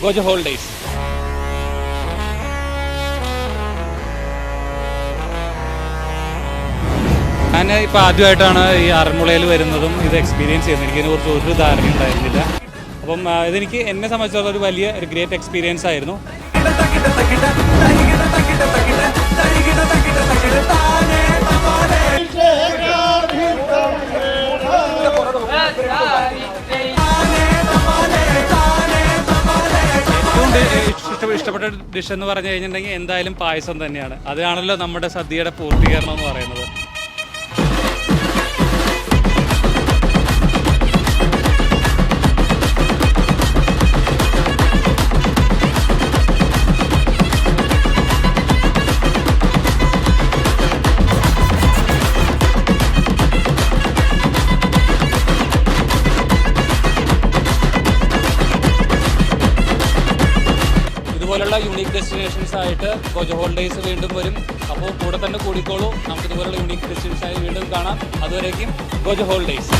ഗോജ holidays. ഞാൻ ഇപ്പോൾ ആദ്യമായിട്ടാണ് ഈ ആറന്മുളയിൽ വരുന്നതും ഇത് എക്സ്പീരിയൻസ് ചെയ്യുന്നത്. എനിക്കിതിനെക്കുറിച്ച് ഒരു ധാരണ ഉണ്ടായിരുന്നില്ല. അപ്പം ഇതെനിക്ക് എന്നെ സംബന്ധിച്ചുള്ള ഒരു വലിയ ഒരു ഗ്രേറ്റ് എക്സ്പീരിയൻസ് ആയിരുന്നു. ഏറ്റവും ഇഷ്ടപ്പെട്ട ഡിഷ് എന്ന് പറഞ്ഞു കഴിഞ്ഞിട്ടുണ്ടെങ്കിൽ എന്തായാലും പായസം തന്നെയാണ്. അതാണല്ലോ നമ്മുടെ സദ്യയുടെ പൂർത്തീകരണം എന്ന് പറയുന്നത്. ഇതുപോലുള്ള യൂണീക്ക് ഡെസ്റ്റിനേഷൻസ് ആയിട്ട് ഗോജ ഹോളിഡേയ്സ് വീണ്ടും വരും. അപ്പോൾ കൂടെ തന്നെ കൂടിക്കോളൂ. നമുക്ക് ഇതുപോലുള്ള യൂണീക്ക് ഡെസ്റ്റിനേഷൻസ് ആയി വീണ്ടും കാണാം. അതുവരേക്കും ഗോജ ഹോളിഡേയ്സ്.